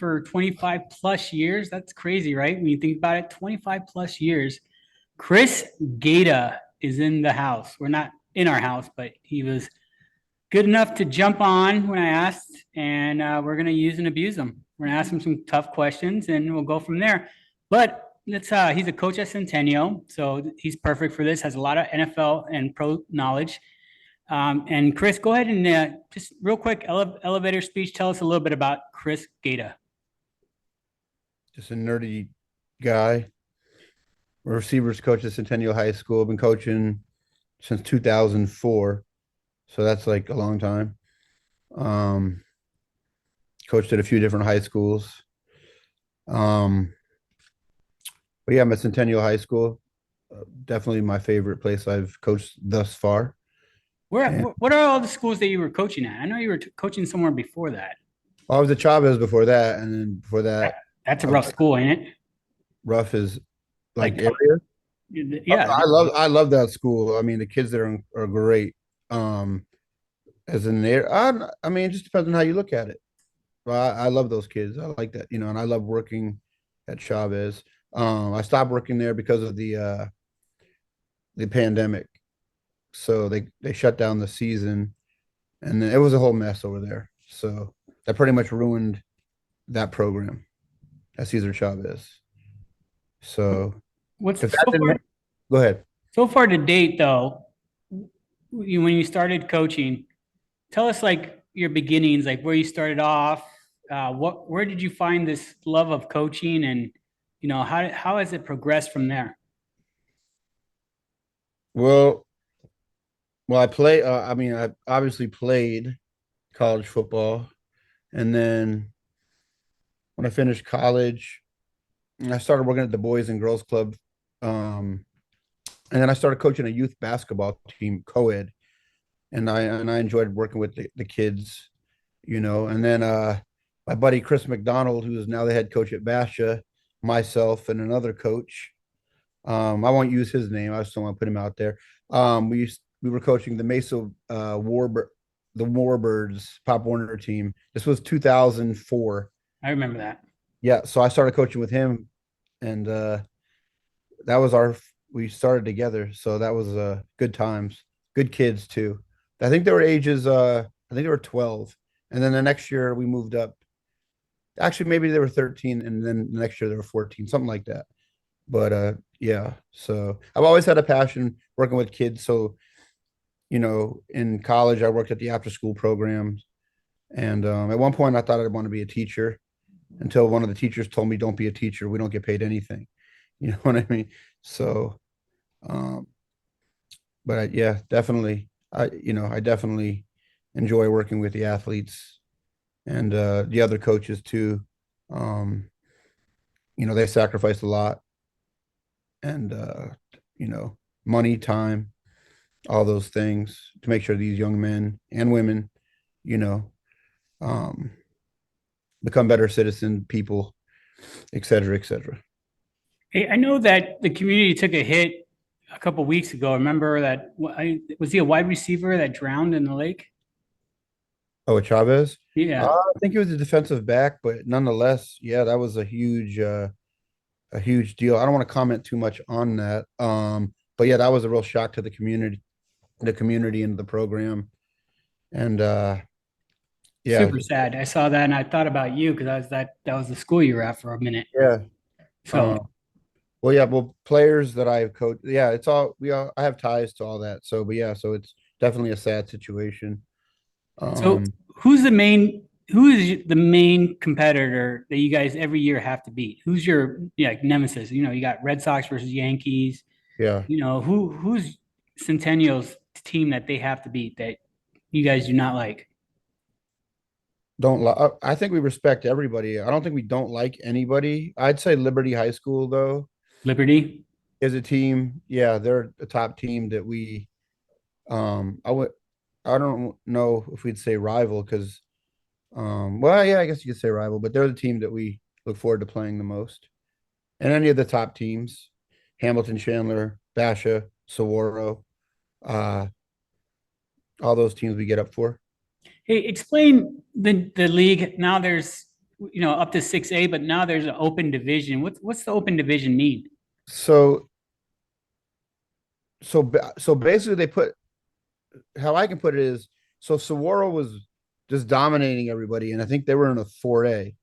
for 25 plus years. That's crazy, right? When you think about it, 25 plus years. Chris Gaeta is in the house. We're not in our house, but he was good enough to jump on when I asked, and we're going to use and abuse him. We're going to ask him some tough questions, and we'll go from there. But let's. He's a coach at Centennial, so he's perfect for this. Has a lot of NFL and pro knowledge. And Chris, go ahead and just real quick elevator speech. Tell us a little bit about Chris Gaeta. Just a nerdy guy. Receivers coach at Centennial High School. I've been coaching since 2004, so that's like a long time. Um, Coached at a few different high schools. Um, but yeah, I'm at Centennial High School. Definitely my favorite place I've coached thus far. And What are all the schools that you were coaching at? I know you were coaching somewhere before that. I was at Chavez before that, and then before that, That's a I was rough school, ain't it? rough as like Like, area. yeah, I love that school. I mean, the kids there are great. Um, as an air, I mean, it just depends on how you look at it. Well, I love those kids. I like that, and I love working at Chavez. I stopped working there because of the pandemic. So they shut down the season, and then it was a whole mess over there. So that pretty much ruined that program at Cesar Chavez. So what's if that didn't, go ahead. so far to date though? When you started coaching, tell us like your beginnings, like where you started off. Where did you find this love of coaching, and how has it progressed from there? Well, well, I play. I mean, I obviously played college football, and then when I finished college, I started working at the Boys and Girls Club. Um, and then I started coaching a youth basketball team, co-ed, and I enjoyed working with the kids. And then my buddy Chris McDonald, who is now the head coach at Basha, myself, and another coach. I won't use his name. I just don't want to put him out there. We were coaching the Mesa the Warbirds Pop Warner team. This was 2004. I remember that. Yeah, so I started coaching with him, and that was our we started together. So that was good times, good kids too. I think they were ages. I think they were 12, and then the next year we moved up. Actually, maybe they were 13, and then the next year they were 14, something like that. But yeah, so I've always had a passion working with kids. So in college I worked at the after school programs, and at one point I thought I'd want to be a teacher until one of the teachers told me, "Don't be a teacher. We don't get paid anything." You know what I mean? So, um, but yeah, definitely, I definitely enjoy working with the athletes and the other coaches too. Um, they sacrifice a lot, and money, time, all those things to make sure these young men and women, you know, um, become better citizen people, et cetera, et cetera. Hey, I know that the community took a hit a couple weeks ago. Remember that? Was he a wide receiver that drowned in the lake? Oh, Chavez. Yeah. I think he was a defensive back, but nonetheless, yeah, that was a huge deal. I don't want to comment too much on that. But yeah, that was a real shock to the community and the program. And yeah, Super sad. I saw that and I thought about you because that was the school you were at for a minute. yeah. So, Uh, well, yeah, well, players that I've coached, yeah, it's all I have ties to all that. So, but yeah, so it's definitely a sad situation. so Um, who is the main competitor that you guys every year have to beat? Who's your like nemesis? You got Red Sox versus Yankees. yeah, Who's Centennial's team that they have to beat that you guys do not like? don't I think we respect everybody. I don't think we don't like anybody. I'd say Liberty High School though Liberty? is a team. Yeah, they're a top team that I would I don't know if we'd say rival because well, yeah, I guess you could say rival, but they're the team that we look forward to playing the most. And any of the top teams, Hamilton, Chandler, Basha, Saguaro, uh, all those teams we get up for. Hey, explain the league. Now there's up to 6A, but now there's an open division. What's the open division mean? So so basically they put how I can put it is so Saguaro was just dominating everybody, and I think they were in a 4A,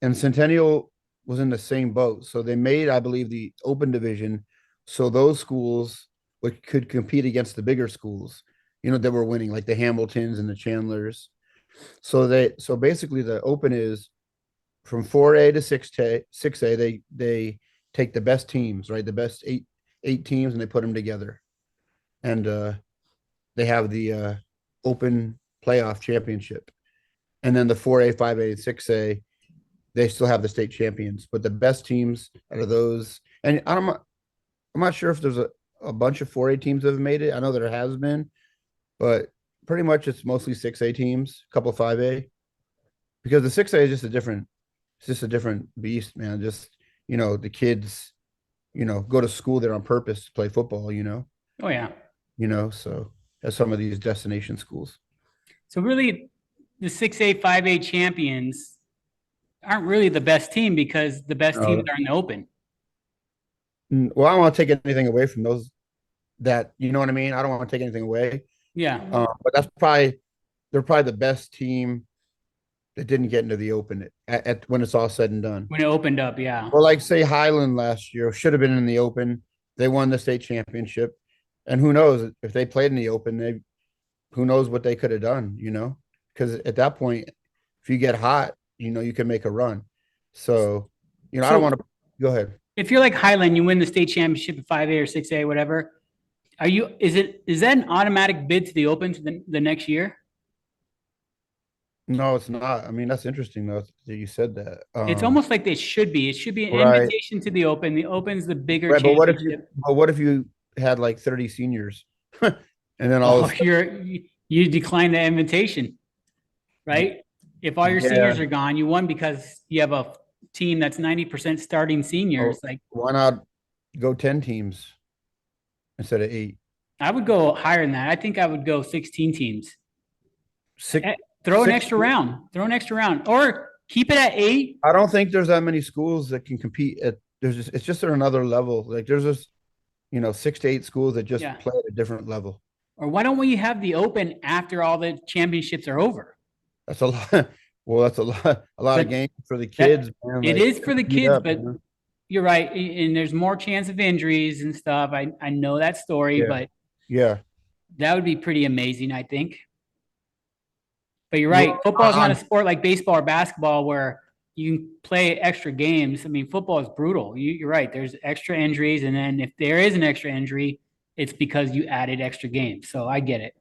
and Centennial was in the same boat. So they made, I believe, the open division, so those schools which could compete against the bigger schools, that were winning, like the Hamiltons and the Chandlers. So basically the open is from 4A to 6A. They take the best teams, right? The best eight teams, and they put them together, and they have the open playoff championship. And then the 4A, 5A, 6A, they still have the state champions. But the best teams out of those, and I'm not sure if there's a bunch of 4A teams that have made it. I know there has been, but pretty much it's mostly 6A teams, a couple of 5A, because the 6A is just a different beast, man. Just, the kids, go to school there on purpose to play football. Oh yeah. So as some of these destination schools. So really, the 6A, 5A champions aren't really the best team because the best teams are in the open. Well, I don't want to take anything away from those that, you know what I mean? I don't want to take anything away. Yeah. But they're probably the best team that didn't get into the open at when it's all said and done. When it opened up, yeah. Or like say Highland last year should have been in the open. They won the state championship. And who knows if they played in the open, who knows what they could have done, because at that point, if you get hot, you can make a run. So, I don't want to go ahead. If you're like Highland, you win the state championship at 5A or 6A, whatever. Is that an automatic bid to the open to the next year? No, it's not. I mean, that's interesting though that you said that. It's almost like they should be. It should be an right. invitation to the open. The open's the bigger Right, but championship. what if you had like 30 seniors and then all you decline the invitation, right? If all your seniors are gone, you won because you have a team that's 90% starting seniors. Like, why not go 10 teams instead of 8? I would go higher than that. I think I would go 16 teams. Throw an extra round, or keep it at 8. I don't think there's that many schools that can compete it's just at another level. Like there's just 6 to 8 schools that just play at a different level. Or why don't we have the open after all the championships are over? That's a lot. Well, that's a lot of games for the kids. It is for the kids, but you're right. And there's more chance of injuries and stuff. I know that story, but that would be pretty amazing, I think. But you're right. Football is not a sport like baseball or basketball where you can play extra games. I mean, football is brutal. You're right. There's extra injuries. And then if there is an extra injury, it's because you added extra games. So I get it.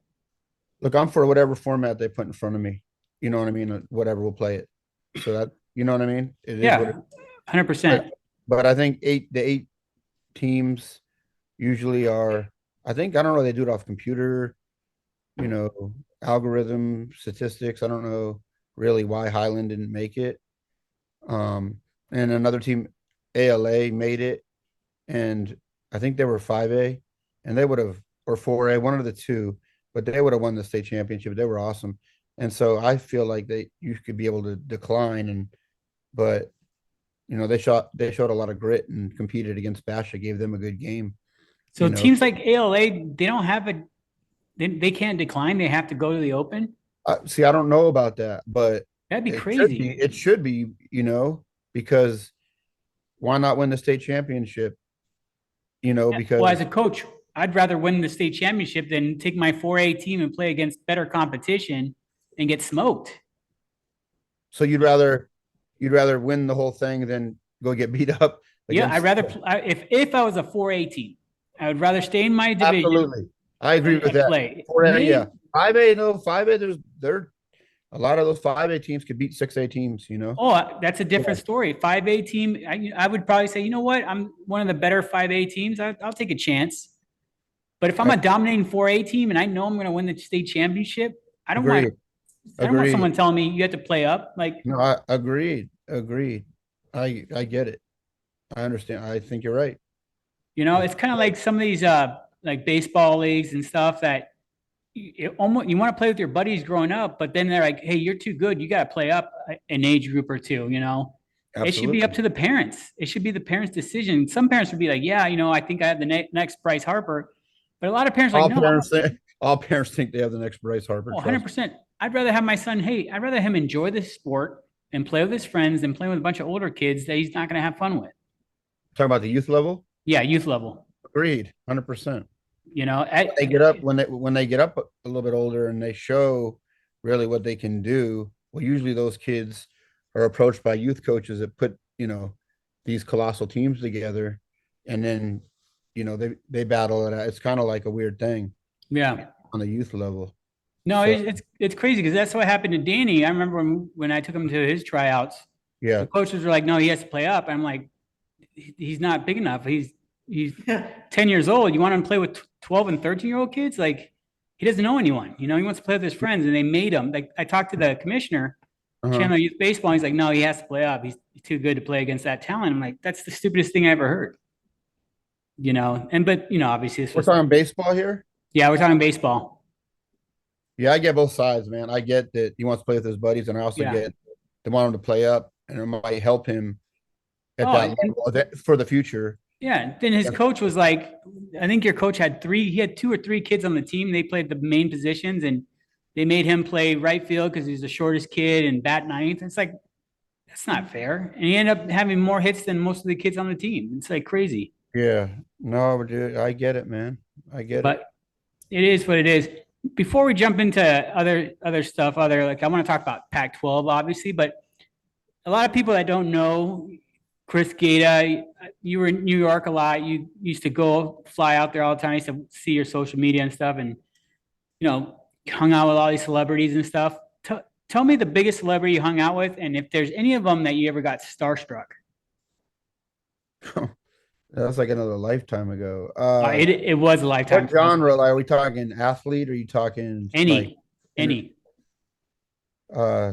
Look, I'm for whatever format they put in front of me. You know what I mean? Whatever, we'll play it. So that, you know what I mean? It is 100%. But I think the 8 teams usually are, I don't know, they do it off computer, algorithm statistics. I don't know really why Highland didn't make it. And another team, ALA, made it, and I think they were 5A, and they would have, or 4A, one of the two, but they would have won the state championship. They were awesome, and so I feel like you could be able to decline, but they showed a lot of grit and competed against Basha, gave them a good game. So teams like ALA, they don't have they can't decline. They have to go to the open. See, I don't know about that, but that'd be crazy. It should be, because why not win the state championship? Because as a coach, I'd rather win the state championship than take my 4A team and play against better competition and get smoked. So you'd rather win the whole thing than go get beat up? I'd rather if I was a 4A team, I would rather stay in my division. Absolutely. I agree with that. 4A, 5A, no, 5A, there's a lot of those 5A teams could beat 6A teams, Oh, that's a different story. 5A team, I would probably say, you know what? I'm one of the better 5A teams. I'll take a chance. But if I'm a dominating 4A team and I know I'm going to win the state championship, I don't want someone telling me you have to play up. Like, no, I agreed. I get it. I understand. I think you're right. It's kind of like some of these like baseball leagues and stuff that you want to play with your buddies growing up, but then they're like, hey, you're too good. You got to play up an age group or two, you know? It should be up Absolutely. to the parents. It should be the parents' decision. Some parents would be like, yeah, you know, I think I have the next Bryce Harper. But a lot of parents are like, no, All parents think they have the next Bryce Harper. Trust. 100%. I'd rather have my son, hey, I'd rather him enjoy this sport and play with his friends than play with a bunch of older kids that he's not going to have fun with. Talking about the youth level. Yeah, youth level. Agreed, 100%. You know, When they get up a little bit older and they show really what they can do, well, usually those kids are approached by youth coaches that put, these colossal teams together, and then, they battle it out. It's kind of like a weird thing yeah. on the youth level. No, So it's crazy because that's what happened to Danny. I remember when I took him to his tryouts, yeah, the coaches were like, "No, he has to play up." I'm like, "He's not big enough. He's 10 years old. You want him to play with 12 and 13-year-old kids? Like, he doesn't know anyone. You know, he wants to play with his friends." And they made him. Like, I talked to the commissioner, uh-huh. Chandler Youth Baseball. And he's like, "No, he has to play up. He's too good to play against that talent." I'm like, "That's the stupidest thing I ever heard." You know, but obviously this We're was talking baseball here. yeah, we're talking baseball. Yeah, I get both sides, man. I get that he wants to play with his buddies, and I also Yeah. get they want him to play up, and it might help him at Oh, that and level for the future. yeah. Then his coach was like, I think your coach had he had two or three kids on the team. They played the main positions and they made him play right field because he's the shortest kid and bat ninth. It's like, that's not fair. And he ended up having more hits than most of the kids on the team. It's like crazy, Yeah, no, dude, I get it, man. I get it. but it is what it is. Before we jump into other stuff, like I want to talk about Pac-12, obviously, but a lot of people that don't know Chris Gaeta, you were in New York a lot. You used to go fly out there all the time. I used to see your social media and stuff, and hung out with all these celebrities and stuff. Tell me the biggest celebrity you hung out with, and if there's any of them that you ever got starstruck. That's like another lifetime ago. It was a lifetime. What genre? Like, are we talking athlete? Or are you talking like Any. uh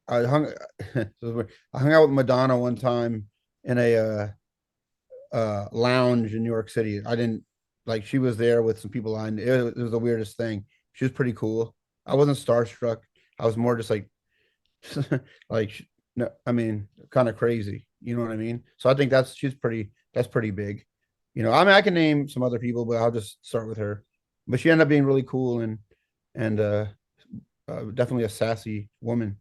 I hung I hung out with Madonna one time in a lounge in New York City. I didn't like she was there with some people I knew. It was the weirdest thing. She was pretty cool. I wasn't starstruck. I was more just like like no, I mean, kind of crazy. You know what I mean? So I think that's pretty big. I mean, I can name some other people, but I'll just start with her. But she ended up being really cool and definitely a sassy woman.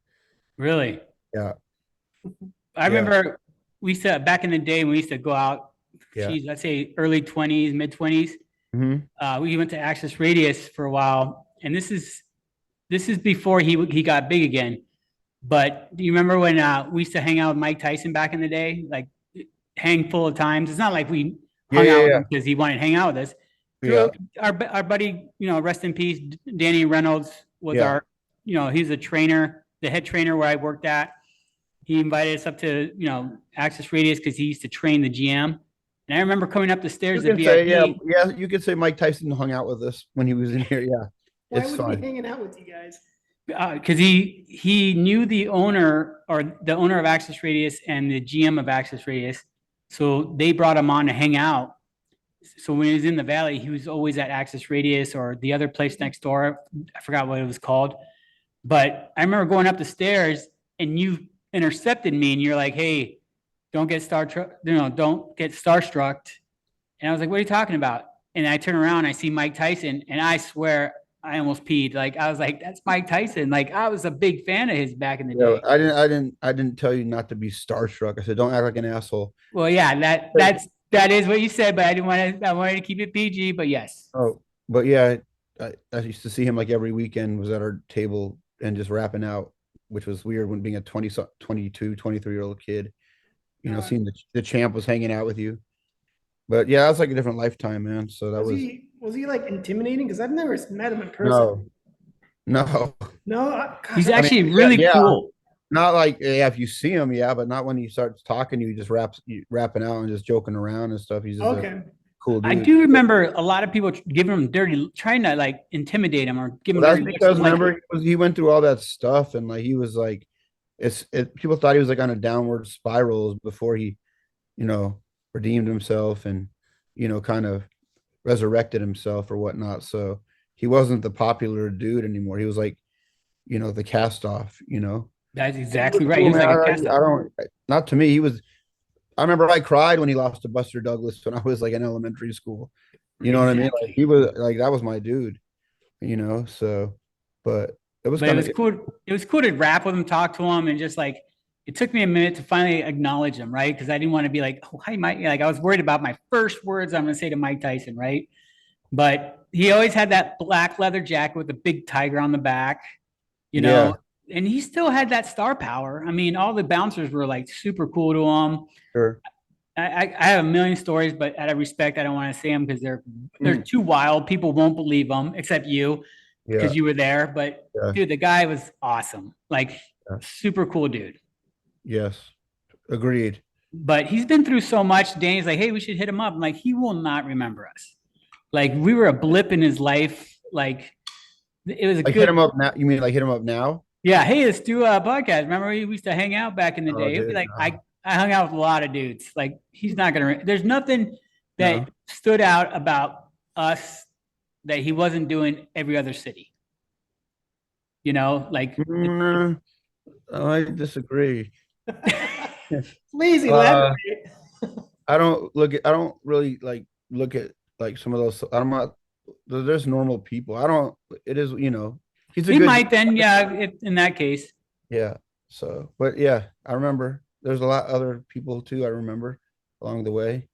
Really? Yeah, I yeah, remember we used to back in the day when we used to go out. yeah. Geez, let's say early 20s, mid 20s. Hmm. We went to Access Radius for a while, and this is before he got big again. But do you remember when we used to hang out with Mike Tyson back in the day? Like hang full of times. It's not like we Yeah, hung out with yeah, him because he wanted to hang out with us. yeah, Our buddy, rest in peace, Danny Reynolds was yeah. he's a trainer, the head trainer where I worked at. He invited us up to, Access Radius because he used to train the GM. And I remember coming up the You stairs at can say, yeah, VIP. yeah. You could say Mike Tyson hung out with us when he was in here. Yeah, Why it's would he be fine. hanging out with you guys? Because he knew the owner or the owner of Access Radius and the GM of Access Radius, so they brought him on to hang out. So when he was in the valley, he was always at Access Radius or the other place next door. I forgot what it was called, but I remember going up the stairs and you intercepted me and you're like, "Hey, don't get don't get starstruck." And I was like, "What are you talking about?" And I turn around, I see Mike Tyson, and I swear I almost peed. Like I was like, "That's Mike Tyson." Like I was a big fan of his back in the Yeah, day. I didn't tell you not to be starstruck. I said, don't act like an asshole. Well, yeah, that is what you said, but I didn't want to. I wanted to keep it PG. But yes, Oh, but yeah, I used to see him like every weekend was at our table and just rapping out, which was weird when being a 22, 23-year-old kid, Uh, seeing the champ was hanging out with you. But yeah, that was like a different lifetime, man. So that was was he like intimidating? Because I've never met him in person. no, no. No, gosh, he's I mean, actually yeah, really yeah. cool. Not like yeah, if you see him, yeah, but not when he starts talking to you, just rapping out and just joking around and stuff. He's just a okay. cool I dude. do remember a lot of people giving him dirty, trying to like intimidate him or give him Well, that's dirty looks. because I'm like, remember he went through all that stuff and like he was like people thought he was like on a downward spiral before he, redeemed himself and kind of resurrected himself or whatnot. So he wasn't the popular dude anymore. He was like, the cast off, That's It was exactly right. He cool, was man. like a cast I don't, not to me. I remember I cried when he lost to Buster Douglas when I was like in elementary school. You know what I mean? Like Exactly. he was like, that was my dude, so, but it was But it kind was of, cool. It was cool to rap with him, talk to him, and just like it took me a minute to finally acknowledge him, right? Because I didn't want to be like, "Oh, hi, Mike." Like I was worried about my first words I'm going to say to Mike Tyson, right? But he always had that black leather jacket with a big tiger on the back, you yeah, know, and he still had that star power. I mean, all the bouncers were like super cool to him. sure. I have a million stories, but out of respect, I don't want to say them because they're Mm, too wild. People won't believe them, except you, yeah, because you were there. But yeah, dude, the guy was awesome. Like yeah. super cool dude. Yes, agreed. But he's been through so much. Danny's like, hey, we should hit him up. I'm like, he will not remember us. Like we were a blip in his life. Like it was a Like hit good. him up now. You mean like hit him up now? Yeah, hey, let's do a podcast. Remember we used to hang out back in the Oh, day. It'd be dude, like no, I hung out with a lot of dudes. Like he's not gonna. There's nothing no. that stood out about us that he wasn't doing every other city. You know, like Mm, I disagree. Please Uh, elaborate. I don't really like look at like some of those. I'm not, there's normal people. I don't, it is, he's a he good might dude. then. Yeah, if, in that case. Yeah. So, but yeah, I remember there's a lot other people too. I remember along the way.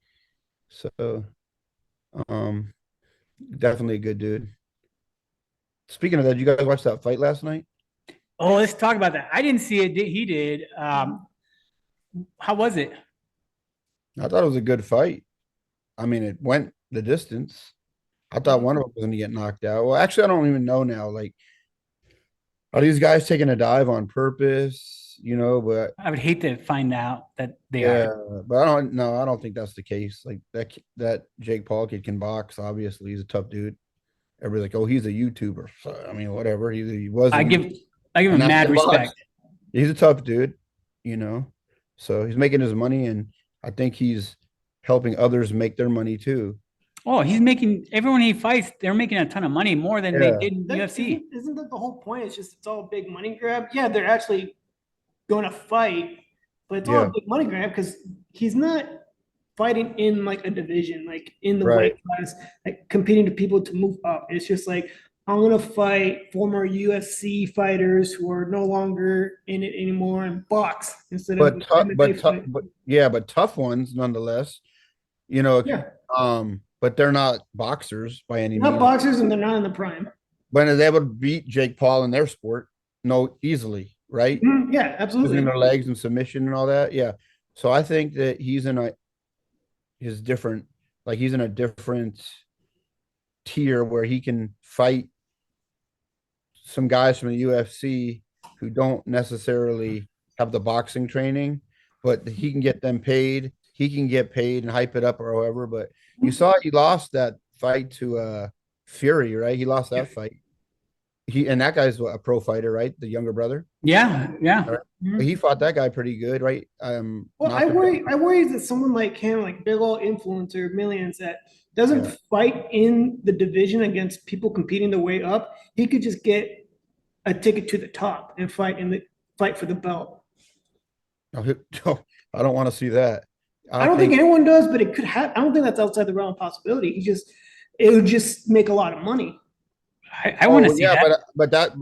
So, um, definitely a good dude. Speaking of that, you guys watch that fight last night? Oh, let's talk about that. I didn't see it. He did. How was it? I thought it was a good fight. I mean, it went the distance. I thought one of them was going to get knocked out. Well, actually, I don't even know now. Like, are these guys taking a dive on purpose? But I would hate to find out that they yeah, are. but I don't know. I don't think that's the case. Like that Jake Paul kid can box. Obviously, he's a tough dude. Everybody's like, oh, he's a YouTuber. So, I mean, whatever. He was a I give YouTuber. I give And him now he mad can box. respect. He's a tough dude, you know. So he's making his money, and I think he's helping others make their money too. Oh, he's making everyone he fights. They're making a ton of money, more than they Yeah. did in That, UFC. isn't that the whole point? It's just it's all a big money grab. Yeah, they're actually going to fight, but it's all a Yeah. big money grab because he's not fighting in like a division, like in the Right. weight class, like competing to people to move up. It's just like I'm gonna fight former UFC fighters who are no longer in it anymore and box instead of MMA fight. But yeah, but tough ones nonetheless. You know, Yeah, but they're not boxers by any not means. boxers and they're not in the prime. But they would beat Jake Paul in their sport, no, easily, right? Mhm, yeah, Using absolutely. their legs and submission and all that. Yeah. So I think that his different, like he's in a different tier where he can fight some guys from the UFC who don't necessarily have the boxing training, but he can get them paid. He can get paid and hype it up or however. But you saw he lost that fight to Fury, right? He lost that fight. And that guy's a pro fighter, right? The younger brother. Yeah, yeah. All right. Mhm. He fought that guy pretty good, right? Well, I worry that someone like him, like big old influencer, millions that doesn't Yeah. fight in the division against people competing their way up, he could just get a ticket to the top and fight for the belt. I don't want to see that. I don't think anyone does, but it could have. I don't think that's outside the realm of possibility. It would just make a lot of money. I want to see yeah, that.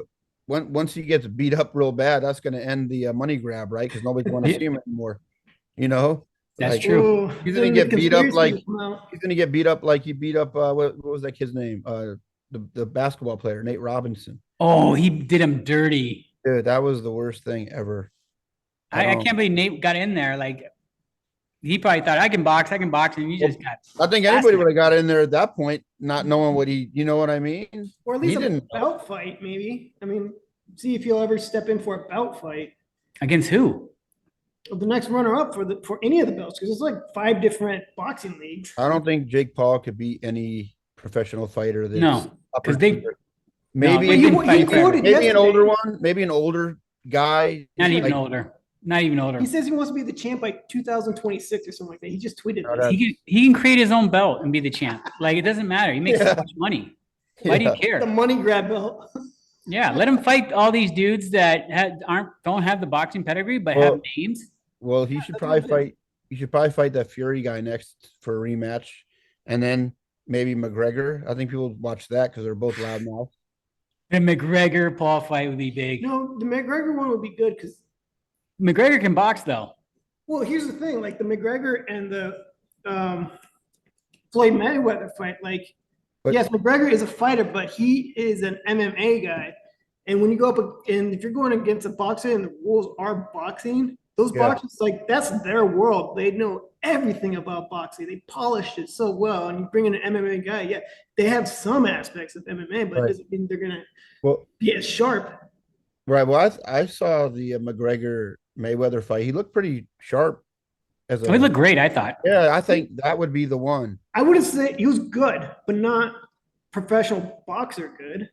but once he gets beat up real bad, that's going to end the money grab, right? Because nobody's going to see him anymore. You know, That's like true. Ooh, he's then going the to get beat up conspiracy like will come out. he's going to get beat up like he beat up what was that kid's name? The basketball player Nate Robinson. Oh, he did him dirty. Dude, that was the worst thing ever. I can't believe Nate got in there. Like he probably thought I can box, and he just got. I think anybody would have got in there at that point, not knowing what you know what I mean? Or at least He a didn't know. belt fight, maybe. I mean, see if he'll ever step in for a belt fight. Against who? The next runner up for any of the belts because it's like 5 different boxing leagues. I don't think Jake Paul could beat any professional fighter that's No, upper because they tier. no, Maybe they've been fighting forever. maybe an older one, maybe an older guy. Not even like, older. Not even older. He says he wants to be the champ by 2026 or something like that. He just tweeted Oh, this. He can create his own belt and be the champ. Like it doesn't matter. He makes so Yeah. much money. Why do you Yeah. care? The money grab belt. Yeah, let him fight all these dudes that don't have the boxing pedigree but Well- have names. Well, he should That's probably what it is. fight. He should probably fight that Fury guy next for a rematch, and then maybe McGregor. I think people would watch that because they're both loudmouth. The McGregor Paul fight would be big. No, the McGregor one would be good because, McGregor can box though. well, here's the thing: like the McGregor and the Floyd Mayweather fight. Like, But- yes, McGregor is a fighter, but he is an MMA guy. And when you go up and if you're going against a boxer and the rules are boxing, those Yeah. boxers, like that's their world. They know everything about boxing. They polished it so well. And you bring in an MMA guy, yeah, they have some aspects of MMA, but it Right. doesn't mean they're gonna Well, be as sharp. right. Well, I saw the McGregor Mayweather fight. He looked pretty sharp. As Oh, he looked great, I thought. Yeah, I think that would be the one. I wouldn't say he was good, but not professional boxer good.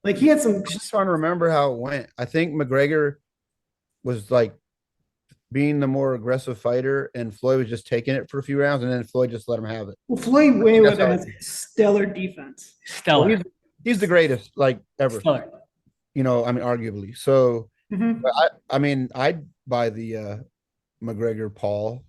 Like he had some. I'm just trying to remember how it went. I think McGregor was like being the more aggressive fighter, and Floyd was just taking it for a few rounds, and then Floyd just let him have it. Well, Floyd That's Mayweather how has stellar defense. Stellar. Well, he's the greatest, like ever. Stellar. You know, I mean, arguably. So, Mhm. but I mean, I'd buy the McGregor Paul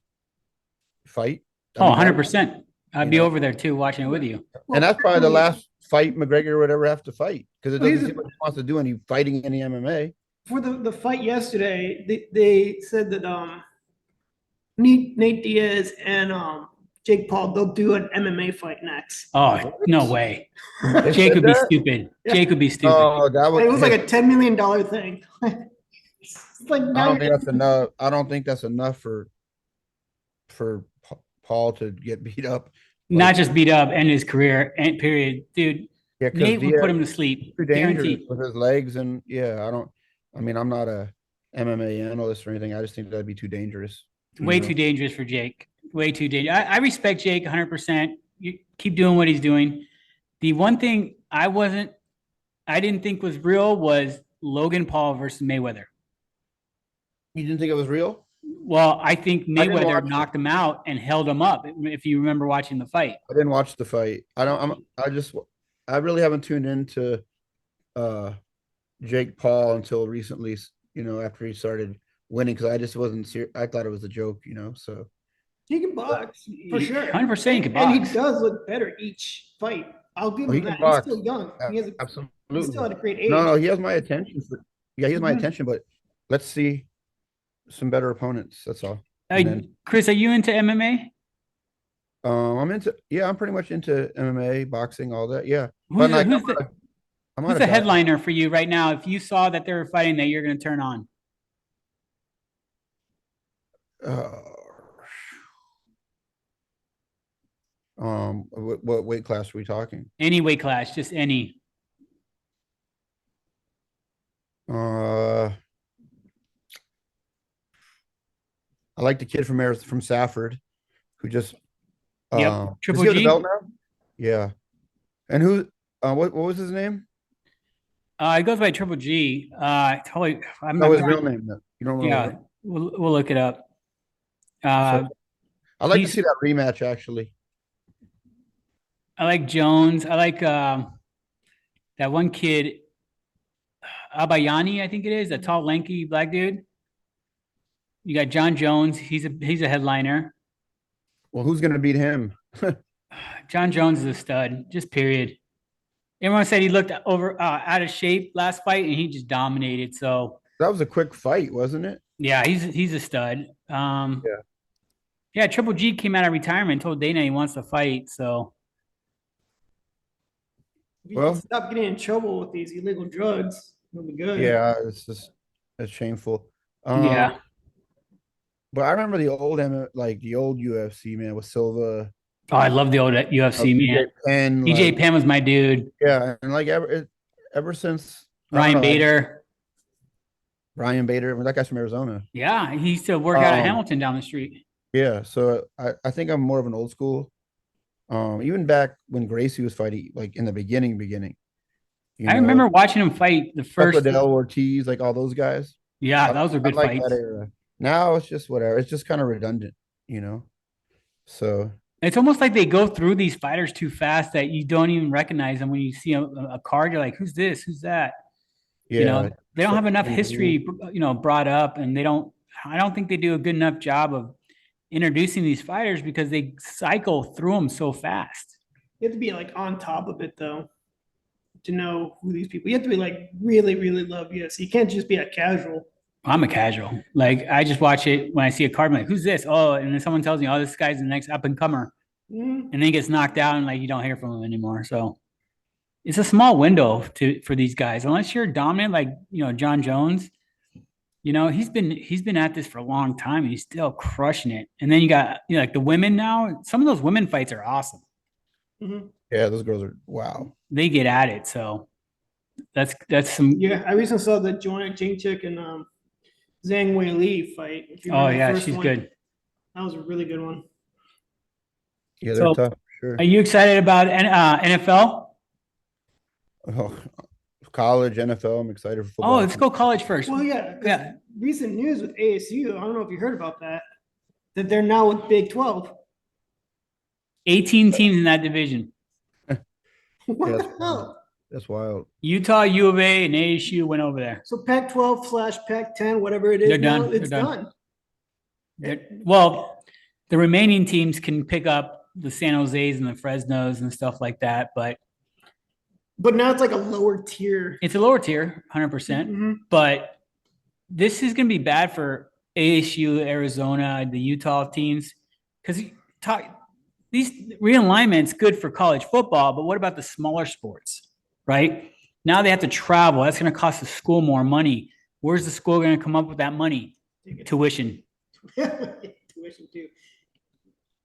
fight. I Oh, mean, 100%. I'd you be know. over there too, watching it with you. and that's probably the Well, last fight McGregor would ever have to fight because it Well, doesn't he's seem like he wants to do any fighting any MMA. For the fight yesterday, they said that Nate Diaz and Jake Paul they'll do an MMA fight next. Oh, no way. They Jake said would be that? stupid. Yeah. Jake would be stupid. Oh, that It was like hey, a $10 million thing. It's like I now don't think you're- that's enough. I don't think that's enough for Paul to get beat up. Not just beat up, end his career, end period. Dude, Yeah, because Nate would put him to sleep. too dangerous Guaranteed. with his legs, and yeah, I mean, I'm not a MMA analyst or anything. I just think that'd be too dangerous. you Way know? too dangerous for Jake. Way too dangerous. I respect Jake 100%. You keep doing what he's doing. The one thing I didn't think was real was Logan Paul versus Mayweather. You didn't think it was real? Well, I think didn't Mayweather watch it. knocked him out and held him up. If you remember watching the fight, I didn't watch the fight. I really haven't tuned into Jake Paul until recently, after he started winning, because I just wasn't serious. I thought it was a joke, so he can box for sure. 100% he can And box. he does look better each fight. I'll give Oh, he him can that. box. He's still young. He's absolutely. still at a great age. No, he has my attention. He has my Mhm. attention, but let's see some better opponents. That's all. And then, Chris, are you into MMA? I'm pretty much into MMA, boxing, all that. Yeah. Who's But the, like, who's the, I'm who's not the a guy. headliner for you right now? If you saw that they were fighting that you're going to turn on. What weight class are we talking? Any weight class, just any. I like the kid from Safford, who just Yep. does Triple he have the G? belt now? Yeah. And who? What was his name? It goes by Triple G. Totally. I'm No, not his trying- real name. You don't know. Yeah, we'll look it up. So, I'd like to he's- see that rematch actually. I like Jones. I like that one kid, Abayani, I think it is, a tall, lanky black dude. You got John Jones. He's a headliner. Well, who's gonna beat him? John Jones is a stud. Just period. Everyone said he looked out of shape last fight, and he just dominated. So That was a quick fight, wasn't it? yeah, he's a stud. Yeah, Triple G came out of retirement and told Dana he wants to fight. So If you Well- can stop getting in trouble with these illegal drugs, it'll be good. Yeah, it's shameful. yeah, But I remember the old UFC man with Silva, oh, I love the old UFC man. Penn, EJ like, Penn was my dude. yeah, and like ever since I don't Ryan know, Bader. Ryan Bader, I mean, that guy's from Arizona. Yeah, he used to work out at Um, Hamilton down the street. Yeah, so I think I'm more of an old school. Even back when Gracie was fighting, like in the beginning. I remember watching him fight the first. Liddell, Ortiz, like all those guys. Yeah, those were I good like that fights. era. Now it's just whatever. It's just kind of redundant, you know. So It's almost like they go through these fighters too fast that you don't even recognize them when you see a card. You're like, who's this? Who's that? You yeah, know, they don't so have enough many rules. history, brought up, and I don't think they do a good enough job of introducing these fighters because they cycle through them so fast. You have to be like on top of it though to know who these people. You have to be like really, really love UFC. You can't just be a casual. I'm a casual. Like I just watch it when I see a card. I'm like, who's this? Oh, and then someone tells me, oh, this guy's the next up and comer, Mm, and then he gets knocked out, and like you don't hear from him anymore. So it's a small window for these guys, unless you're dominant, like John Jones. He's been at this for a long time, and he's still crushing it. And then you got like the women now. Some of those women fights are awesome. mhm. Yeah, those girls are wow. They get at it. So that's some. Yeah, I recently saw the Joanna Jędrzejczyk and Zhang Wei Li fight. If you Oh remember the yeah, first she's one, good. that was a really good one. Yeah, they're So tough for sure. are you excited about NFL? Oh, college, NFL. I'm excited for Oh, football. let's go college first. Well, yeah, 'cause Yeah, recent news with ASU. I don't know if you heard about that. That they're now with Big 12. 18 teams in that division. What Yeah, the hell? that's wild. Utah, U of A, and ASU went over there. So Pac-12 / Pac-10, whatever it is They're now, done. They're it's done. done. Well, the remaining teams can pick up the San Jose's and the Fresnos and stuff like that, but But now it's like a lower tier. it's a lower tier, 100%. Mhm. But this is going to be bad for ASU, Arizona, the Utah teams because these realignments good for college football, but what about the smaller sports, right? Now they have to travel. That's going to cost the school more money. Where's the school going to come up with that money? Tuition, Tuition too.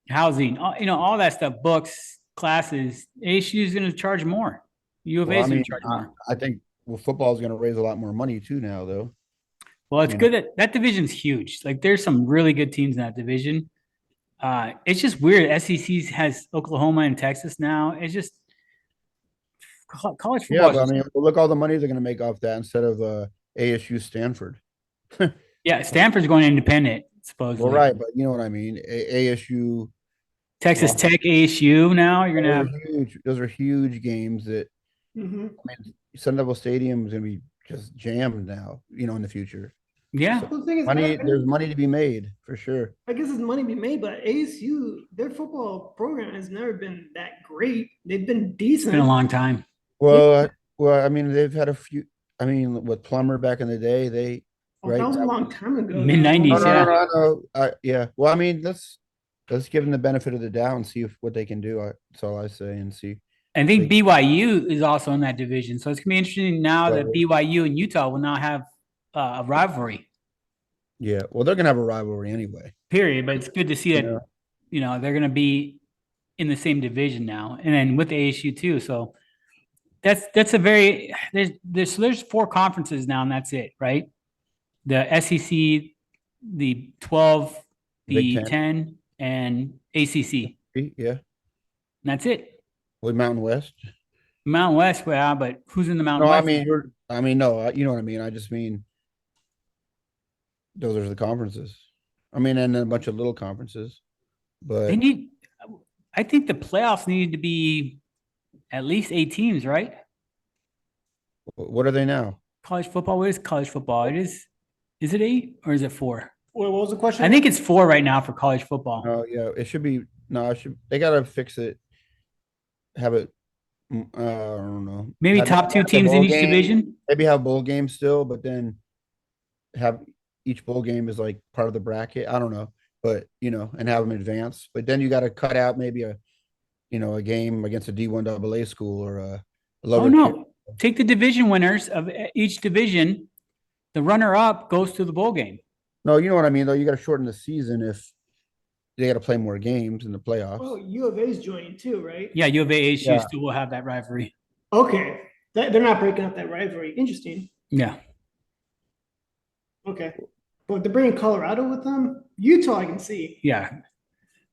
housing, all that stuff, books, classes. ASU is going to charge more. U of A Well, I is going mean, to charge more. I think football is going to raise a lot more money too now, though. Well, it's you good that division's huge. Like there's some really good teams in that division. It's just weird. SEC has Oklahoma and Texas now. It's just college Yeah, football. but I mean, look all the money they're going to make off that instead of ASU Stanford. Yeah, Stanford's going independent, supposedly. Well, right, but you know what I mean. ASU, Texas Tech, ASU. Now you're gonna those have. are huge. Those are huge games. That Mhm. I mean, Sun Devil Stadium is going to be just jammed now. In the future. Yeah, The thing is, There's money to be made for sure. I guess there's money to be made, but ASU, their football program has never been that great. They've been it's decent. been a long time. Well, I mean, they've had a few. I mean, with Plummer back in the day, they Oh, right. that was a long time ago. Mid-90s, No, yeah. no. Yeah. Well, I mean, let's give them the benefit of the doubt and see what they can do. That's all I say, and see. I think BYU is also in that division, so it's gonna be interesting now that Right. BYU and Utah will now have a rivalry. Yeah. Well, they're gonna have a rivalry anyway. Period. But it's good to see that they're gonna be in the same division now, and then with ASU too. So that's a very there's 4 conferences now, and that's it, right? The SEC, the 12, Big the Ten. 10, and ACC. Yeah. And that's it. With Mountain West. Mountain West, yeah, but who's in the Mountain No, West? no. You know what I mean. I just mean those are the conferences. I mean, and a bunch of little conferences. But I think the playoffs need to be at least 8 teams, right? what are they now? College football, what is college football? Is it 8 or is it 4? What was the question? I think it's 4 right now for college football. Oh, yeah. It should be. No, they gotta fix it. Have it. I don't know. Maybe top 2 teams in each division. Maybe have bowl games still, but then have each bowl game is like part of the bracket. I don't know, but and have them advance. But then you got to cut out maybe a game against a D1 AA school or a lower. Oh no! Take the division winners of each division. The runner-up goes to the bowl game. No, you know what I mean though. You got to shorten the season if they got to play more games in the playoffs. Oh, U of A is joining too, right? Yeah, U of A, ASU Yeah. still will have that rivalry. Okay. They're not breaking up that rivalry. Interesting. Yeah. Okay. But they're bringing Colorado with them. Utah, I can see. Yeah.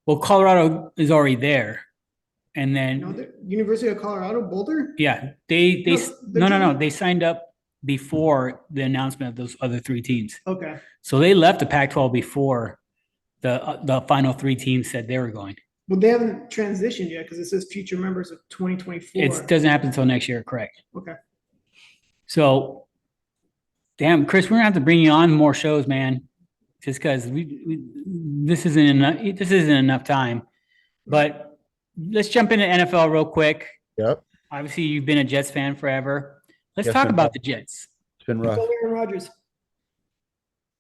Well, Colorado is already there. And then The University of Colorado, Boulder? yeah, they No, no. They signed up before the announcement of those other three teams. Okay. So they left the Pac-12 before the final three teams said they were going. Well, they haven't transitioned yet because it says future members of 2024. It doesn't happen until next year, correct? Okay. So, damn, Chris, we're gonna have to bring you on more shows, man. Just because this isn't enough time. But let's jump into NFL real quick. Yep. Obviously, you've been a Jets fan forever. Let's Yes, talk been about rough. the Jets. It's been rough. Go Aaron Rodgers.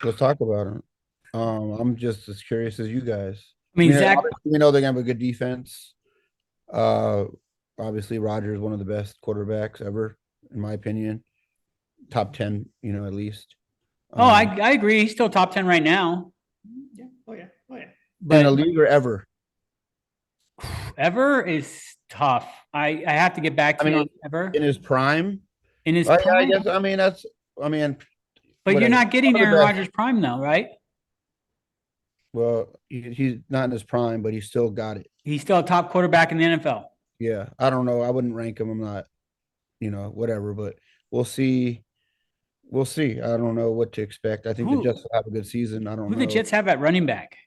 Let's talk about it. I'm just as curious as you guys. I mean, Zach, obviously we know they're gonna have a good defense. Obviously Rodgers is one of the best quarterbacks ever, in my opinion. Top 10, at least. I agree. He's still top 10 right now. Yeah. Oh yeah. Oh yeah. In But the league or ever. ever is tough. I have to get back to you on ever. In his prime. In his I prime. guess that's But you're whatever. not getting One of the Aaron best. Rodgers prime though, right? Well, he's not in his prime, but he's still got it. He's still a top quarterback in the NFL. Yeah. I don't know. I wouldn't rank him. I'm not, whatever, but we'll see. We'll see. I don't know what to expect. I think the Jets will have a good season. I don't know. Who the Jets have at running back?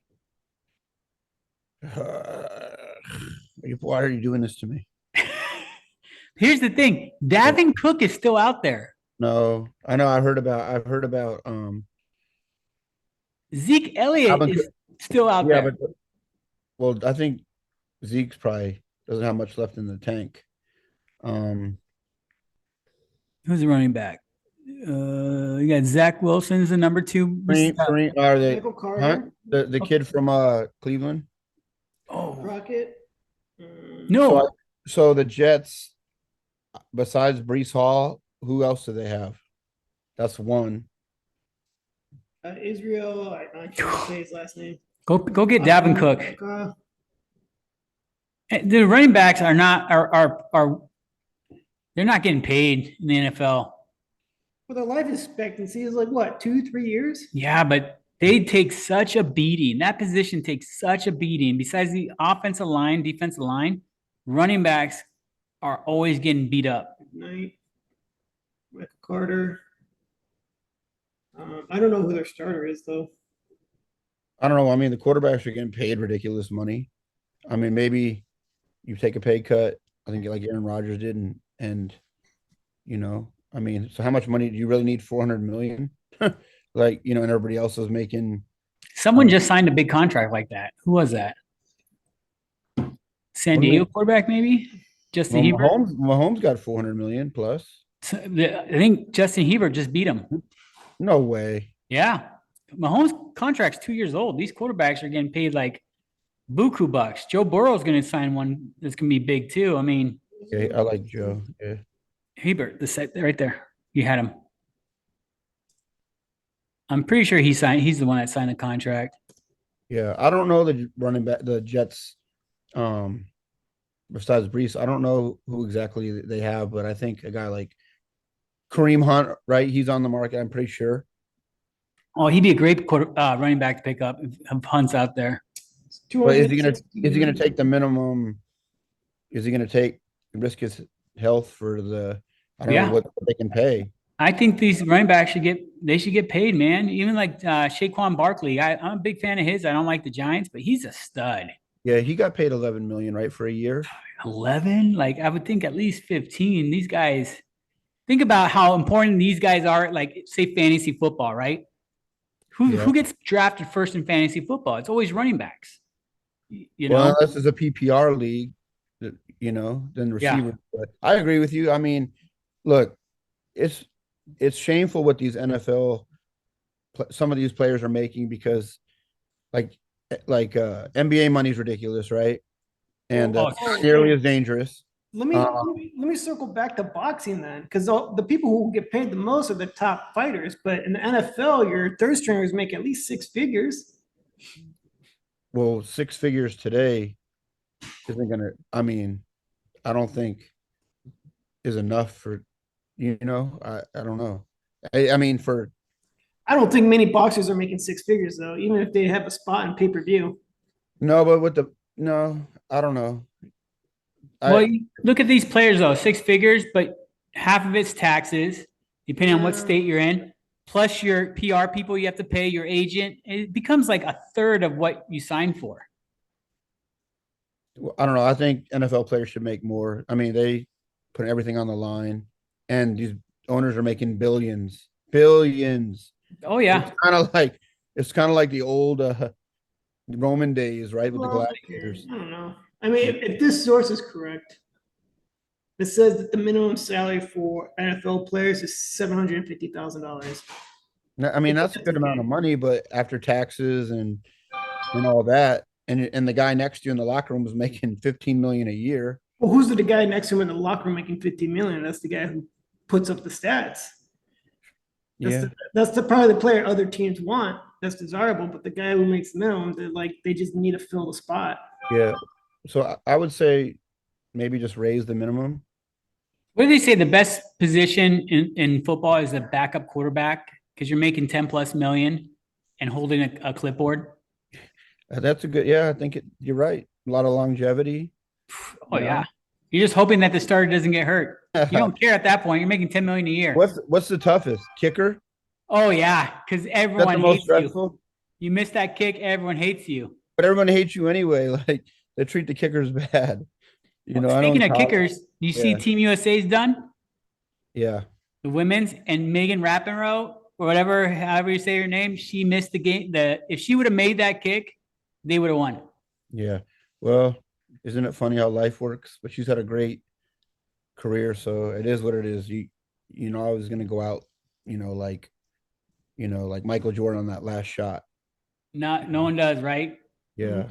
Why are you doing this to me? Here's the thing. Dalvin Cook is still out there. No, I know. I've heard about Zeke Elliott is still out there. Well, I think Zeke's probably doesn't have much left in the tank. Who's the running back? You got Zach Wilson's the number 2. Are they Michael Carter. the kid from Cleveland? Oh, Rocket. no. So the Jets, besides Brees Hall, who else do they have? That's one. Israel. I can't say his last name. Go get Dalvin Cook. Uh, The running backs are they're not getting paid in the NFL. well, their life expectancy is like what, 2-3 years? Yeah, but they take such a beating. That position takes such a beating. Besides the offensive line, defensive line, running backs are always getting beat up. Knight, Michael Carter. I don't know who their starter is though. I don't know. I mean, the quarterbacks are getting paid ridiculous money. I mean, maybe you take a pay cut. I think like Aaron Rodgers did, and I mean, so how much money do you really need? 400 million, like and everybody else is making. Someone just signed a big contract like that. Who was that? San Diego quarterback, maybe? Justin Hebert. Mahomes got 400 million plus. I think Justin Hebert just beat him. No way. Yeah. Mahomes' contract's 2 years old. These quarterbacks are getting paid like buku bucks. Joe Burrow's going to sign one that's going to be big too. I mean, Okay, I like Joe. Yeah. Hebert, the set right there. You had him. I'm pretty sure he's the one that signed the contract. Yeah, I don't know the running back, the Jets. Besides Brees, I don't know who exactly they have, but I think a guy like Kareem Hunt, right? He's on the market. I'm pretty sure. Oh, he'd be a great running back to pick up if Hunt's out there. But is he gonna take the minimum? Is he gonna risk his health for the? I don't know what they can pay. I think these running backs should get paid, man. Even like Saquon Barkley. I'm a big fan of his. I don't like the Giants, but he's a stud. Yeah, he got paid 11 million, right, for a year. 11? Like I would think at least 15. These guys, think about how important these guys are, like say fantasy football, right? Who gets drafted first in fantasy football? It's always running backs. Well, unless it's a PPR league, then receivers. Yeah. But I agree with you. I mean, look, it's shameful what these NFL some of these players are making because like NBA money is ridiculous, right? And not nearly as dangerous. Let me circle back to boxing then, because the people who get paid the most are the top fighters. But in the NFL, your third stringers make at least 6 figures. Well, 6 figures today isn't gonna. I mean, I don't think is enough for. I don't know. I mean, I don't think many boxers are making 6 figures though, even if they have a spot in pay-per-view. No, but I don't know. Well, look at these players though, 6 figures, but half of it's taxes, depending on what Yeah. state you're in. Plus your PR people you have to pay, your agent. It becomes like a third of what you signed for. I don't know. I think NFL players should make more. I mean, they put everything on the line, and these owners are making billions, billions. Oh yeah. It's kind of like the old Roman days, right? With the Well, gladiators. I don't know. I mean, if this source is correct, it says that the minimum salary for NFL players is $750,000. I mean, that's a good amount of money, but after taxes and all that, and the guy next to you in the locker room was making 15 million a year. Well, who's the guy next to him in the locker room making 15 million? That's the guy who puts up the stats. Yeah. That's probably the player other teams want. That's desirable, but the guy who makes the minimum, they just need to fill the spot. Yeah. So I would say maybe just raise the minimum. What do they say? The best position in football is the backup quarterback because you're making 10 plus million and holding a clipboard. That's a good, yeah, I think you're right. A lot of longevity. Oh yeah. You're just hoping that the starter doesn't get hurt. You don't care at that point. You're making 10 million a year. What's the toughest? Kicker? Oh yeah, because That's the everyone most hates you. stressful. You miss that kick, everyone hates you. But everyone hates you anyway. Like they treat the kickers bad. You know, Speaking of kickers, you see Yeah. Team USA's done? Yeah. The women's and Megan Rapinoe, or whatever, however you say her name, she missed the game. If she would have made that kick, they would have won. Yeah. Well, isn't it funny how life works? But she's had a great career, so it is what it is. You know, I was gonna go out, like Michael Jordan on that last shot. No one does, right? Yeah.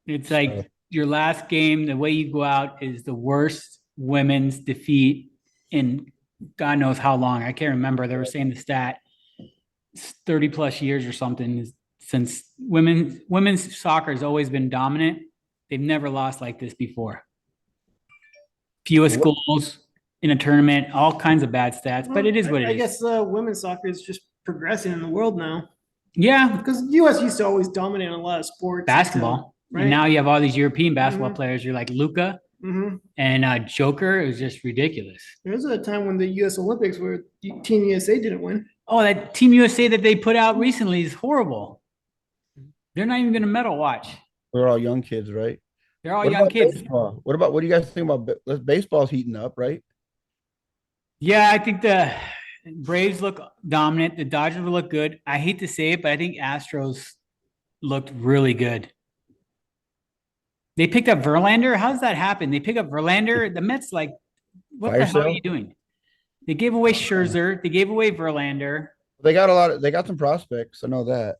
It's like your last game, the way you go out is the worst women's defeat in God knows how long. I can't remember. They were saying the stat, it's 30 plus years or something since women's soccer has always been dominant. They've never lost like this before. Fewest goals in a tournament, all kinds of bad stats, but it is what it is. I guess women's soccer is just progressing in the world now. Yeah, because the U.S. used to always dominate in a lot of sports. basketball. Right? And now you have all these European basketball players. You're like Luka and Joker. It was just ridiculous. There was a time when the U.S. Olympics where Team USA didn't win. Oh, that Team USA that they put out recently is horrible. They're not even going to medal watch. They're all young kids, right? They're all young kids. Baseball? What do you guys think about baseball's heating up, right? Yeah, I think the Braves look dominant. The Dodgers will look good. I hate to say it, but I think Astros looked really good. They picked up Verlander. How does that happen? They pick up Verlander. The Mets, like, what the hell are you doing? They gave away Scherzer. They gave away Verlander. They got some prospects. I know that.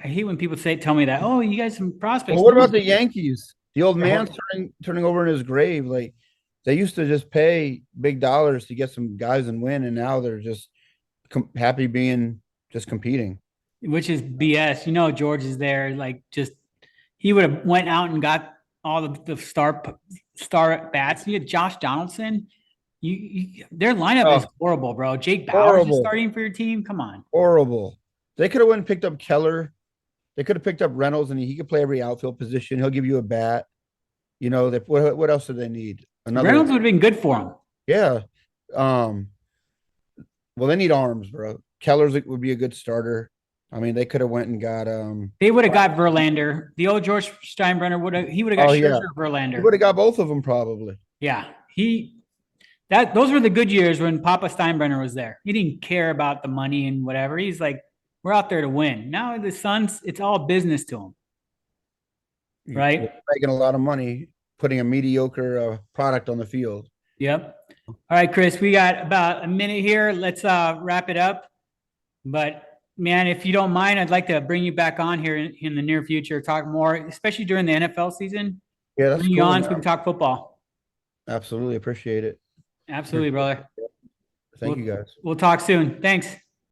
I hate when people tell me that. Oh, you guys some prospects. Well, what about the Yankees? The old man's turning over in his grave. Like they used to just pay big dollars to get some guys and win, and now they're just happy being just competing. Which is BS. You know, George is there. Like, just he would have went out and got all the star bats. You had Josh Donaldson. Their lineup is horrible, bro. Jake Bauers is starting for your team. Come on, horrible. They could have went and picked up Keller. They could have picked up Reynolds, and he could play every outfield position. He'll give you a bat. You know, what else do they need? Reynolds would have been good for him. Yeah. Well, they need arms, bro. Keller's would be a good starter. I mean, they could have went and got They would have got Verlander. The old George Steinbrenner would have got Scherzer or Verlander. He would have got both of them probably. Yeah. Those were the good years when Papa Steinbrenner was there. He didn't care about the money and whatever. He's like, we're out there to win. Now the Suns, it's all business to them. Right? They're making a lot of money putting a mediocre product on the field. Yep. All right, Chris, we got about a minute here. Let's wrap it up. But man, if you don't mind, I'd like to bring you back on here in the near future, talk more, especially during the NFL season. Yeah, that's bring cool, you on so we can talk football. Absolutely appreciate it. Absolutely, brother. Thank you guys. We'll talk soon. Thanks.